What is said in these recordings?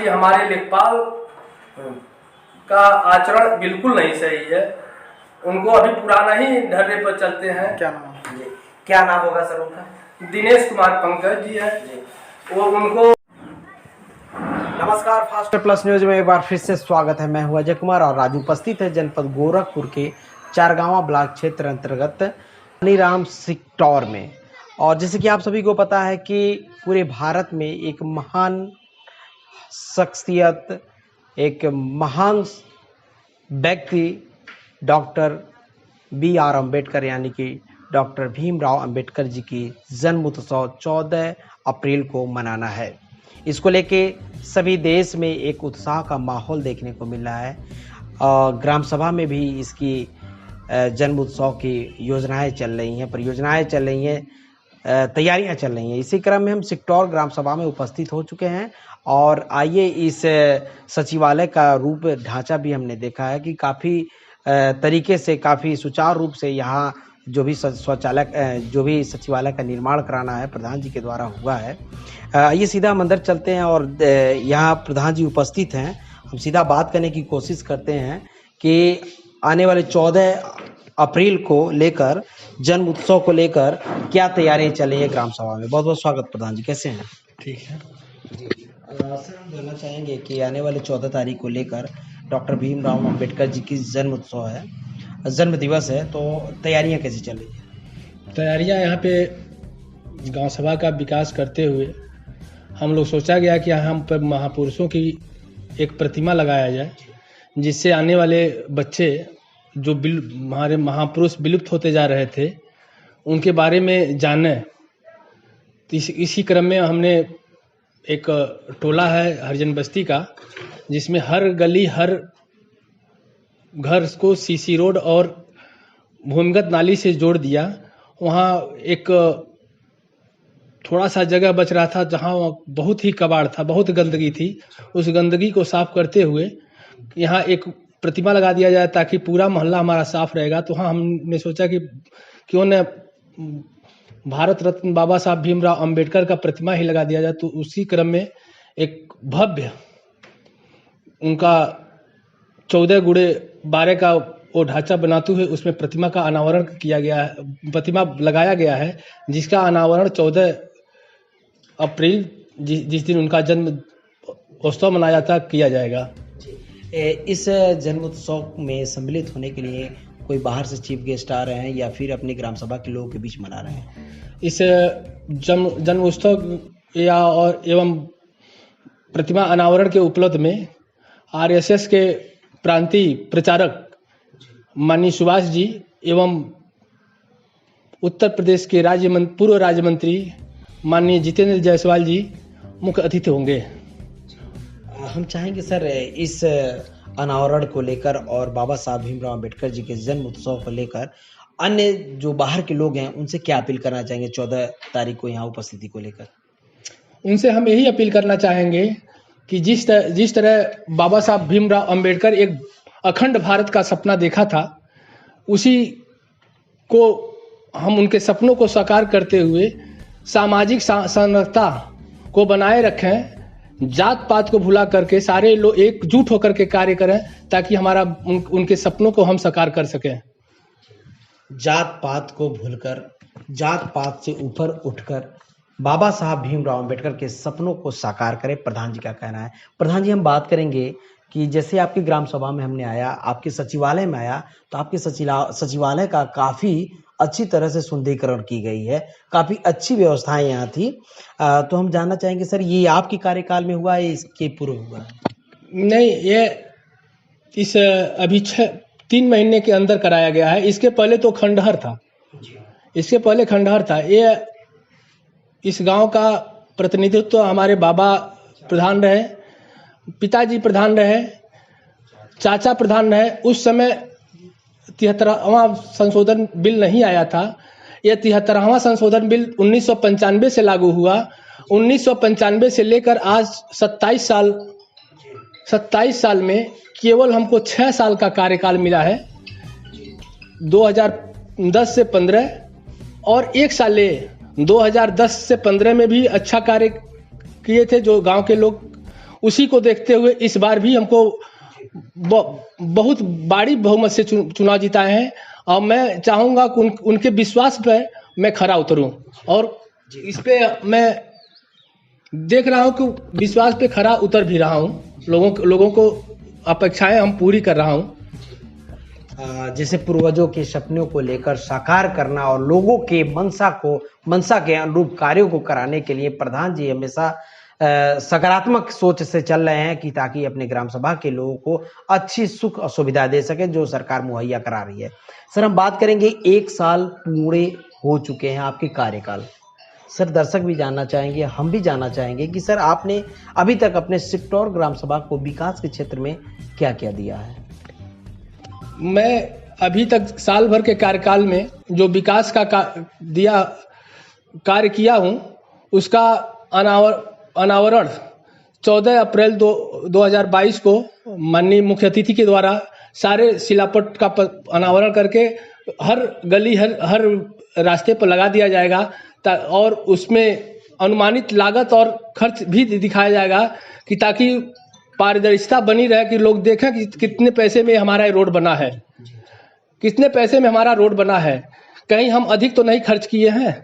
कि हमारे लेखपाल का आचरण बिल्कुल नहीं सही है। उनको अभी पुराना ही ढर्रे पर चलते हैं। क्या नाम होगा सर उनका? दिनेश कुमार पंकज जी है वो उनको। नमस्कार, फास्ट प्लस न्यूज में एक बार फिर से स्वागत है। मैं हूं अजय कुमार और आज उपस्थित है जनपद गोरखपुर के चारगांवा ब्लॉक क्षेत्र अंतर्गत मनीराम सेक्टर में। और जैसे कि आप सभी को पता है कि पूरे भारत में एक महान शख्सियत, एक महान व्यक्ति डॉक्टर B.R. अम्बेडकर यानी कि डॉक्टर भीमराव अंबेडकर जी की जन्म उत्सव 14 अप्रैल को मनाना है। इसको लेके सभी देश में एक उत्साह का माहौल देखने को मिल रहा है। ग्राम सभा में भी इसकी जन्म उत्सव की योजनाएं चल रही हैं, परियोजनाएं चल रही हैं, तैयारियां चल रही हैं। इसी क्रम में हम सेक्टर ग्राम सभा में उपस्थित हो चुके हैं और आइए इस सचिवालय का रूप ढांचा भी हमने देखा है कि काफ़ी तरीके से, काफ़ी सुचारू रूप से यहाँ जो भी सचिवालय का निर्माण कराना है प्रधान जी के द्वारा हुआ है। आइए सीधा हम अंदर चलते हैं और यहाँ प्रधान जी उपस्थित हैं। हम सीधा बात करने की कोशिश करते हैं कि आने वाले 14 अप्रैल को लेकर, जन्म उत्सव को लेकर क्या तैयारियां चल रही है ग्राम सभा में। बहुत बहुत स्वागत प्रधान जी, कैसे हैं? ठीक है जी सर, हम जानना चाहेंगे कि आने वाले 14 तारीख को लेकर डॉक्टर भीमराव अंबेडकर जी की जन्म उत्सव है, जन्म दिवस है, तो तैयारियां कैसी चल रही है? तैयारियां यहाँ पे गांव सभा का विकास करते हुए हम लोग सोचा गया कि हम पर महापुरुषों की एक प्रतिमा लगाया जाए, जिससे आने वाले बच्चे जो हमारे महापुरुष विलुप्त होते जा रहे थे उनके बारे में जाने। तो इसी क्रम में हमने एक टोला है हरिजन बस्ती का, जिसमें हर गली, हर घर को सीसी रोड और भूमिगत नाली से जोड़ दिया। वहाँ एक थोड़ा सा जगह बच रहा था जहाँ बहुत ही कबाड़ था, बहुत गंदगी थी। उस गंदगी को साफ करते हुए यहाँ एक प्रतिमा लगा दिया जाए ताकि पूरा मोहल्ला हमारा साफ रहेगा। तो हाँ, हमने सोचा कि क्यों न भारत रत्न बाबा साहब भीमराव अंबेडकर का प्रतिमा ही लगा दिया जाए। तो उसी क्रम में एक भव्य उनका 14x12 का वो ढांचा बनाते हुए उसमें प्रतिमा का अनावरण किया गया है, प्रतिमा लगाया गया है, जिसका अनावरण 14 अप्रैल जिस दिन उनका जन्म उत्सव मनाया जाता किया जाएगा। इस जन्म उत्सव में सम्मिलित होने के लिए कोई बाहर से चीफ गेस्ट आ रहे हैं या फिर अपनी ग्राम सभा के लोगों के बीच मना रहे हैं? इस जन्म उत्सव एवं प्रतिमा अनावरण के उपलक्ष्य में RSS के प्रांतीय प्रचारक माननीय सुभाष जी एवं उत्तर प्रदेश के पूर्व राज्य मंत्री माननीय जितेंद्र जायसवाल जी मुख्य अतिथि होंगे। हम चाहेंगे सर इस अनावरण को लेकर और बाबा साहब भीमराव अंबेडकर जी के जन्म उत्सव को लेकर अन्य जो बाहर के लोग हैं उनसे क्या अपील करना चाहेंगे 14 तारीख को यहाँ उपस्थिति को लेकर? उनसे हम यही अपील करना चाहेंगे कि जिस तरह बाबा साहब भीमराव अंबेडकर एक अखंड भारत का सपना देखा था, उसी को हम उनके सपनों को साकार करते हुए सामाजिक समरसता को बनाए रखें, जात पात को भुला करके सारे लोग एकजुट होकर के कार्य करें ताकि हमारा उनके सपनों को हम साकार कर सकें। जात पात को भूलकर, जात पात से ऊपर उठकर बाबा साहब भीमराव अंबेडकर के सपनों को साकार करें, प्रधान जी का कहना है। प्रधान जी, हम बात करेंगे कि जैसे आपकी ग्राम सभा में हमने आया, आपके सचिवालय में आया, तो आपके सचिवालय का काफ़ी अच्छी तरह से सुंदरीकरण की गई है, काफ़ी अच्छी व्यवस्थाएं यहाँ थी। तो हम जानना चाहेंगे सर, ये आपके कार्यकाल में हुआ है, इसके पूर्व हुआ? नहीं, ये इस अभी 3 महीने के अंदर कराया गया है। इसके पहले तो खंडहर था, इसके पहले खंडहर था। ये इस गांव का प्रतिनिधित्व हमारे बाबा प्रधान रहे, पिताजी प्रधान रहे, चाचा प्रधान रहे। उस समय 73वां संशोधन बिल नहीं आया था। यह 73वां संशोधन बिल 1995 से लागू हुआ। 1995 से लेकर आज 27 साल में केवल हमको 6 साल का कार्यकाल मिला है। 2010 से 15 और 1 साल 2010 से 15 में भी अच्छा कार्य किए थे जो गांव के लोग उसी को देखते हुए इस बार भी हमको बहुत बड़ी बहुमत से चुनाव जिताए हैं और मैं चाहूँगा कि उनके विश्वास पे मैं खरा उतरूं और इस पे मैं देख रहा हूँ कि विश्वास पे खरा उतर भी रहा हूँ। लोगों को अपेक्षाएं हम पूरी कर रहा हूँ। जैसे पूर्वजों के सपनों को लेकर साकार करना और लोगों के मनसा के अनुरूप कार्यों को कराने के लिए प्रधान जी हमेशा सकारात्मक सोच से चल रहे हैं कि ताकि अपने ग्राम सभा के लोगों को अच्छी सुख और सुविधा दे सके जो सरकार मुहैया करा रही है। सर, हम बात करेंगे 1 साल पूरे हो चुके हैं आपके कार्यकाल। सर, दर्शक भी जानना चाहेंगे, हम भी जानना चाहेंगे कि सर आपने अभी तक अपने सिक्टौर ग्राम सभा को विकास के क्षेत्र में क्या क्या दिया है? मैं अभी तक साल भर के कार्यकाल में जो विकास का कार्य किया हूँ उसका अनावरण 14 अप्रैल 2022 को माननीय मुख्य अतिथि के द्वारा सारे शिलापट का अनावरण करके हर गली हर रास्ते पर लगा दिया जाएगा और उसमें अनुमानित लागत और खर्च भी दिखाया जाएगा कि ताकि पारदर्शिता बनी रहे कि लोग देखें कि कितने पैसे में हमारा रोड बना है, कितने पैसे में हमारा रोड बना है। कहीं हम अधिक तो नहीं खर्च किए हैं,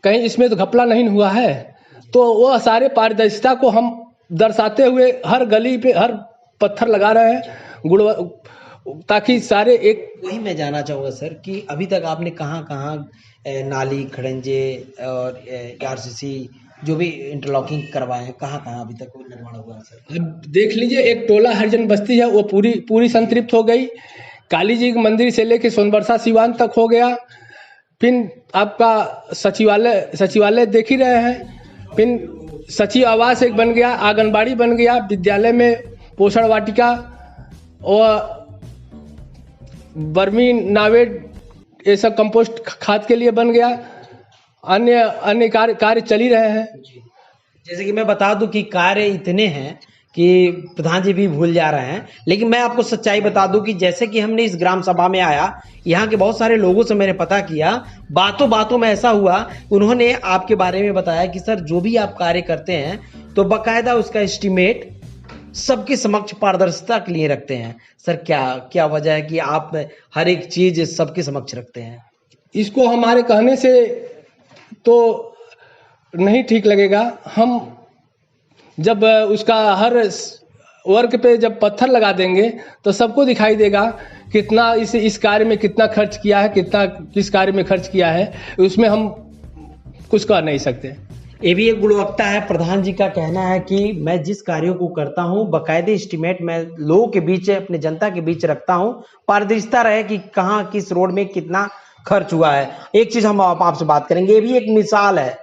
कहीं इसमें तो घपला नहीं हुआ है। तो वो सारे पारदर्शिता को हम दर्शाते हुए हर गली पे हर पत्थर लगा रहे हैं ताकि सारे एक। वही मैं जानना चाहूँगा सर कि अभी तक आपने कहाँ नाली खड़ंजे और आरसीसी जो भी इंटरलॉकिंग करवाए हैं, कहाँ अभी तक निर्माण हुआ है सर? अब देख लीजिए, एक टोला हरिजन बस्ती है वो पूरी संतृप्त हो गई। काली जी के मंदिर से लेके सोनबरसा सिवान तक हो गया। फिर आपका सचिवालय देख ही रहे हैं। फिर सचिव आवास एक बन गया, आंगनबाड़ी बन गया, विद्यालय में पोषण वाटिका और बर्मी नावेड ये सब कंपोस्ट खाद के लिए बन गया। अन्य कार्य चल ही रहे हैं। जैसे कि मैं बता दूं कि कार्य इतने हैं कि प्रधान जी भी भूल जा रहे हैं, लेकिन मैं आपको सच्चाई बता दूं कि जैसे कि हमने इस ग्राम सभा में आया, यहाँ के बहुत सारे लोगों से मैंने पता किया, बातों में ऐसा हुआ, उन्होंने आपके बारे में बताया कि सर जो भी आप कार्य करते हैं तो बाकायदा उसका एस्टीमेट सबके समक्ष पारदर्शिता के लिए रखते हैं। सर क्या वजह है कि आप हर एक चीज सबके समक्ष रखते हैं? इसको हमारे कहने से तो नहीं ठीक लगेगा। हम जब उसका हर वर्ग पे जब पत्थर लगा देंगे तो सबको दिखाई देगा कितना इस कार्य में कितना खर्च किया है, कितना किस कार्य में खर्च किया है। उसमें हम कुछ कर नहीं सकते। ये भी एक गुणवत्ता है। प्रधान जी का कहना है कि मैं जिस कार्यों को करता हूं बाकायदे एस्टीमेट मैं लोगों के बीच, अपने जनता के बीच रखता हूं, पारदर्शिता रहे कि कहां किस रोड में कितना खर्च हुआ है। एक चीज हम आपसे बात करेंगे, ये भी एक मिसाल है,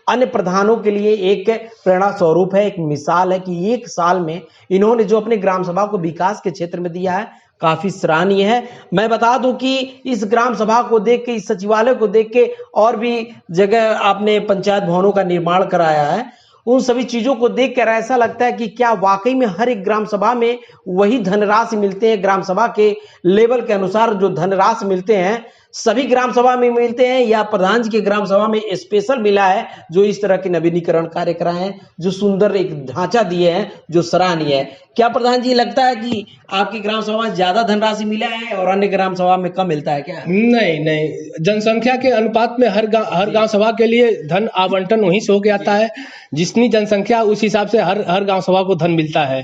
अन्य प्रधानों के लिए एक प्रेरणा स्वरूप है, एक मिसाल है कि 1 साल में इन्होंने जो अपने ग्राम सभा को विकास के क्षेत्र में दिया है काफी सराहनीय है। मैं बता दूं कि इस ग्राम सभा को देख के, इस सचिवालय को देख के और भी जगह आपने पंचायत भवनों का निर्माण कराया है, उन सभी चीजों को देख कर ऐसा लगता है कि क्या वाकई में हर एक ग्राम सभा में वही धनराशि मिलते हैं, ग्राम सभा के लेवल के अनुसार जो धनराशि मिलते हैं सभी ग्राम सभा में मिलते हैं, या प्रधान जी के ग्राम सभा में स्पेशल मिला है जो इस तरह के नवीनीकरण कार्य कराए हैं, जो सुंदर एक ढांचा दिए हैं, जो सराहनीय है? क्या प्रधान जी लगता है कि आपकी ग्राम सभा में ज्यादा धनराशि मिला है और अन्य ग्राम सभा में कम मिलता है क्या? नहीं, जनसंख्या के अनुपात में हर गांव सभा के लिए धन आवंटन वहीं से होके आता है। जितनी जनसंख्या उस हिसाब से हर गांव सभा को धन मिलता है।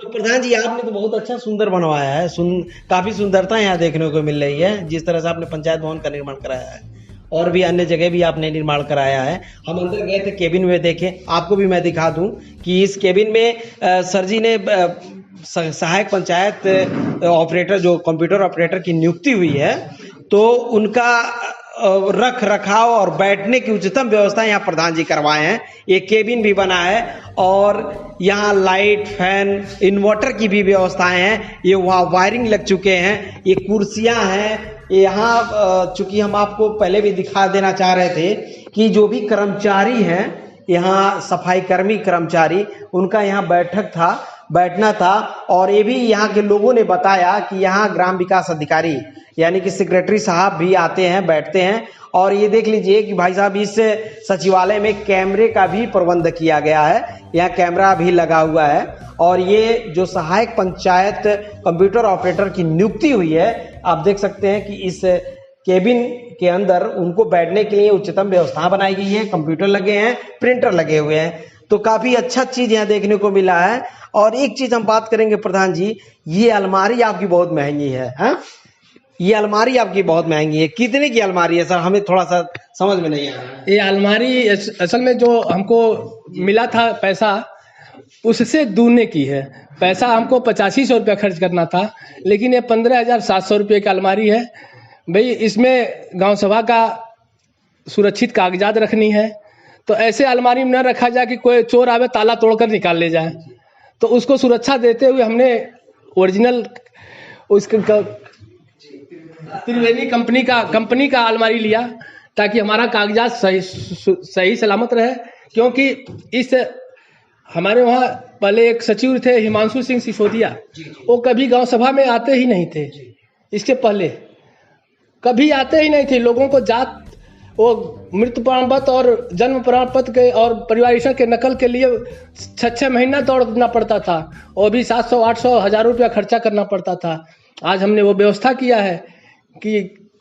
तो प्रधान जी आपने तो बहुत अच्छा सुंदर बनवाया है, काफी सुंदरता यहाँ देखने को मिल रही है, जिस तरह से आपने पंचायत भवन का निर्माण कराया है और भी अन्य जगह भी आपने निर्माण कराया है। हम अंदर गए थे, केबिन में देखे, आपको भी मैं दिखा दूं कि इस केबिन में सर जी ने सहायक पंचायत ऑपरेटर, जो कंप्यूटर ऑपरेटर की नियुक्ति हुई है, तो उनका रख रखाव और बैठने की उच्चतम व्यवस्था यहाँ प्रधान जी करवाए हैं। एक केबिन भी बना है और यहाँ लाइट, फैन, इन्वर्टर की भी व्यवस्थाएं हैं। ये वहाँ वायरिंग लग चुके हैं, ये कुर्सियां हैं यहाँ। चूंकि हम आपको पहले भी दिखा देना चाह रहे थे कि जो भी कर्मचारी हैं यहाँ, सफाई कर्मी कर्मचारी, उनका यहाँ बैठना था और ये भी यहाँ के लोगों ने बताया कि यहाँ ग्राम विकास अधिकारी यानी कि सेक्रेटरी साहब भी आते हैं, बैठते हैं और ये देख लीजिए कि भाई साहब इस सचिवालय में कैमरे का भी प्रबंध किया गया है, यहाँ कैमरा भी लगा हुआ है। और ये जो सहायक पंचायत कंप्यूटर ऑपरेटर की नियुक्ति हुई है, आप देख सकते हैं कि इस केबिन के अंदर उनको बैठने के लिए उच्चतम व्यवस्था बनाई गई है, कंप्यूटर लगे हैं, प्रिंटर लगे हुए हैं, तो काफी अच्छा चीज यहाँ देखने को मिला है। और एक चीज हम बात करेंगे प्रधान जी, ये अलमारी आपकी बहुत महंगी है, हाँ? ये अलमारी आपकी बहुत महंगी है, कितने की अलमारी है सर? हमें थोड़ा सा समझ में नहीं आ रहा है। ये अलमारी असल में जो हमको मिला था पैसा, उससे दूने की है। पैसा हमको 8500 रुपया खर्च करना था, लेकिन ये 15,700 रुपये की अलमारी है। भाई इसमें गांव सभा का सुरक्षित कागजात रखनी है, तो ऐसे अलमारी में न रखा जाए कि कोई चोर आवे ताला तोड़कर निकाल ले जाए। तो उसको सुरक्षा देते हुए हमने ओरिजिनल उसका त्रिवेणी कंपनी का अलमारी लिया, ताकि हमारा कागजात सही सलामत रहे। क्योंकि इस हमारे वहाँ पहले एक सचिव थे हिमांशु सिंह सिसोदिया, वो कभी गांव सभा में आते ही नहीं थे। इसके पहले कभी आते ही नहीं थे। लोगों को जात वो मृत्यु प्रमाण पत्र और जन्म प्रमाण पत्र के और परिवारीकरण के नकल के लिए 6 महीना दौड़ना पड़ता था, और भी 700 800 1000 रुपया खर्चा करना पड़ता था। आज हमने वो व्यवस्था किया है कि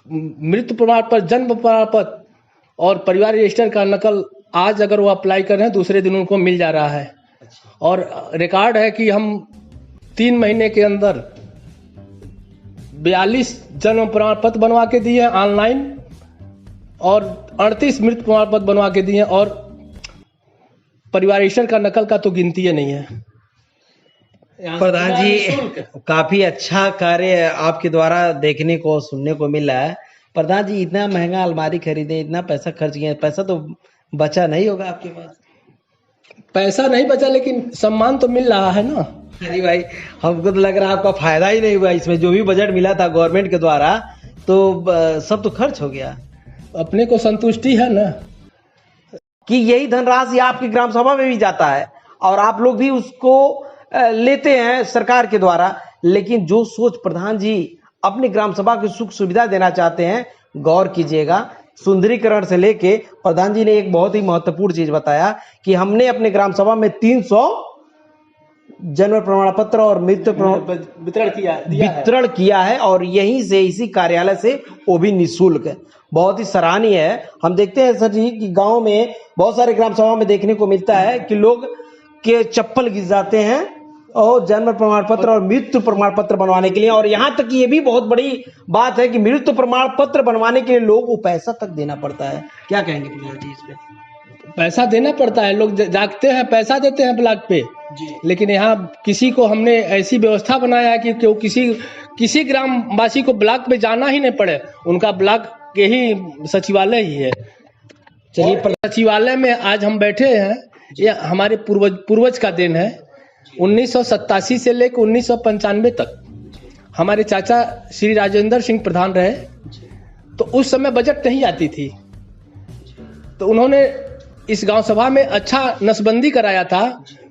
मृत्यु प्रमाण पत्र, जन्म प्रमाण पत्र और परिवार रजिस्टर का नकल आज अगर वो अप्लाई कर रहे हैं, दूसरे दिन उनको मिल जा रहा है। और रिकॉर्ड है कि हम 3 महीने के अंदर 42 जन्म प्रमाण पत्र बनवा के दिए हैं ऑनलाइन, और 38 मृत्यु प्रमाण पत्र बनवा के दिए हैं, और परिवार रजिस्टर का नकल का तो गिनती है नहीं है। प्रधान जी, काफी अच्छा कार्य आपके द्वारा देखने को सुनने को मिला है। प्रधान जी, इतना महंगा अलमारी खरीदे, इतना पैसा खर्च किया, पैसा तो बचा नहीं होगा आपके पास? पैसा नहीं बचा, लेकिन सम्मान तो मिल रहा है ना। अरे भाई, हमको तो लग रहा है आपका फायदा ही नहीं हुआ। इसमें जो भी बजट मिला था गवर्नमेंट के द्वारा, तो सब तो खर्च हो गया। अपने को संतुष्टि है ना कि यही धनराशि आपकी ग्राम सभा में भी जाता है और आप लोग भी उसको लेते हैं सरकार के द्वारा। लेकिन जो सोच प्रधान जी अपनी ग्राम सभा को सुख सुविधा देना चाहते हैं, गौर कीजिएगा। सुंदरीकरण से लेके प्रधान जी ने एक बहुत ही महत्वपूर्ण चीज बताया कि हमने अपने ग्राम सभा में 300 जन्म प्रमाण पत्र और मृत्यु वितरण किया है, और यहीं से, इसी कार्यालय से, वो भी निःशुल्क है। बहुत ही सराहनीय है। हम देखते हैं सर जी कि गांव में बहुत सारे ग्राम सभा में देखने को मिलता है कि लोग के चप्पल गिर जाते हैं और जन्म प्रमाण पत्र और मृत्यु प्रमाण पत्र बनवाने के लिए। और यहाँ तक ये भी बहुत बड़ी बात है कि मृत्यु प्रमाण पत्र बनवाने के लिए लोगों को पैसा तक देना पड़ता है। क्या कहेंगे प्रधान जी इस पे? पैसा देना पड़ता है, लोग जागते हैं, पैसा देते हैं ब्लॉक पे। लेकिन यहाँ किसी को हमने ऐसी व्यवस्था बनाया है कि किसी ग्राम वासी को ब्लॉक में जाना ही नहीं पड़े, उनका ब्लॉक के ही सचिवालय ही है। चलिए, सचिवालय में आज हम बैठे हैं, ये हमारे पूर्वज का देन है। 1987 से लेकर 1995 तक हमारे चाचा श्री राजेंद्र सिंह प्रधान रहे, तो उस समय बजट नहीं आती थी, तो उन्होंने इस गांव सभा में अच्छा नसबंदी कराया था,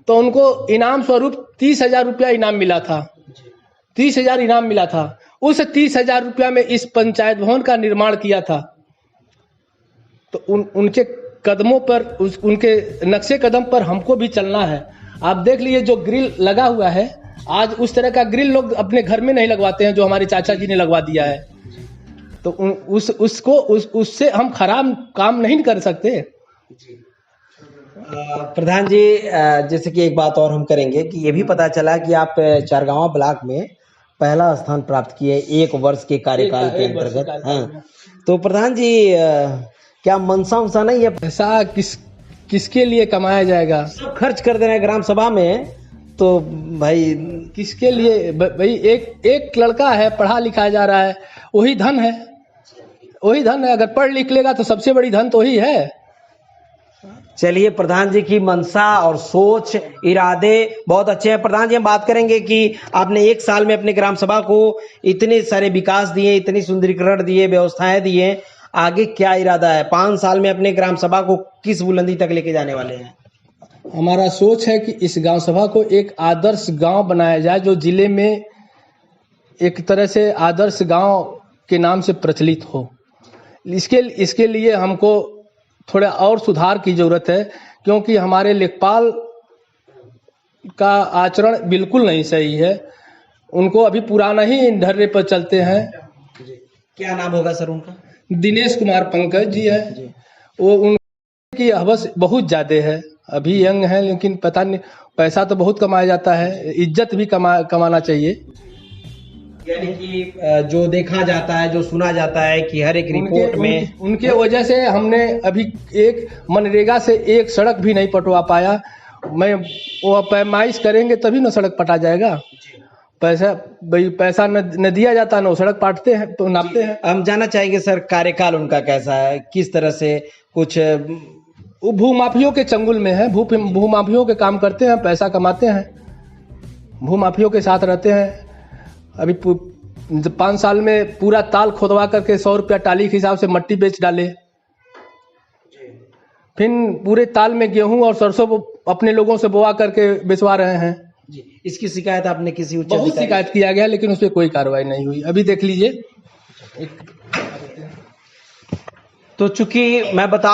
तो उनको इनाम स्वरूप 30,000 रुपया इनाम मिला था। 30,000 इनाम मिला था। उस 30,000 रुपया में इस पंचायत भवन का निर्माण किया था। तो उनके कदमों पर, उनके नक्शे कदम पर हमको भी चलना है। आप देख लीजिए, जो ग्रिल लगा हुआ है, आज उस तरह का ग्रिल लोग अपने घर में नहीं लगवाते हैं, जो हमारे चाचा जी ने लगवा दिया है। तो उससे हम खराब काम नहीं कर सकते। प्रधान जी, जैसे कि एक बात और हम करेंगे कि ये भी पता चला कि आप चारगांवा ब्लॉक में पहला स्थान प्राप्त किए 1 वर्ष के कार्यकाल के अंतर्गत। हाँ, तो प्रधान जी, क्या मनसा उनसा नहीं है? पैसा किसके लिए कमाया जाएगा? सब खर्च कर देना है ग्राम सभा में, तो भाई किसके लिए? भाई एक लड़का है, पढ़ा लिखा जा रहा है, वही धन है, वही धन है। अगर पढ़ लिख लेगा तो सबसे बड़ी धन तो ही है। चलिए, प्रधान जी की मनसा और सोच, इरादे बहुत अच्छे हैं। प्रधान जी, हम बात करेंगे कि आपने 1 साल में अपने ग्राम सभा को इतने सारे विकास दिए, इतनी सुंदरीकरण दिए, व्यवस्थाएं दिए, आगे क्या इरादा है? 5 साल में अपने ग्राम सभा को किस बुलंदी तक लेके जाने वाले हैं? हमारा सोच है कि इस गांव सभा को एक आदर्श गांव बनाया जाए, जो जिले में एक तरह से आदर्श गांव के नाम से प्रचलित हो। इसके लिए हमको थोड़ा और सुधार की जरूरत है, क्योंकि हमारे लेखपाल का आचरण बिल्कुल नहीं सही है। उनको अभी पुराना ही ढर्रे पर चलते हैं। क्या नाम होगा सर उनका? दिनेश कुमार पंकज जी है। वो उनकी हवस बहुत ज्यादा है। अभी यंग है, लेकिन पता नहीं, पैसा तो बहुत कमाया जाता है, इज्जत भी कमाना चाहिए। यानी कि जो देखा जाता है, जो सुना जाता है कि हर एक रिपोर्ट में उनके वजह से हमने अभी एक मनरेगा से एक सड़क भी नहीं पटवा पाया। वो पैमाइश करेंगे तभी ना सड़क पटा जाएगा। पैसा न दिया जाता, ना वो सड़क पाटते हैं तो नापते हैं। हम जानना चाहेंगे सर, कार्यकाल उनका कैसा है, किस तरह से कुछ वो भूमाफियों के चंगुल में है। भूमाफियों के काम करते हैं, पैसा कमाते हैं, भूमाफियों के साथ रहते हैं। अभी 5 साल में पूरा ताल खोदवा करके 100 रुपया टाली के हिसाब से मट्टी बेच डाले। फिर पूरे ताल में गेहूं और सरसों अपने लोगों से बोआ करके बेचवा रहे हैं जी। इसकी शिकायत आपने किसी उच्च बहुत अधिकारी? शिकायत किया गया, लेकिन उस पर कोई कार्रवाई नहीं हुई। अभी देख लीजिए। तो चूंकि मैं बता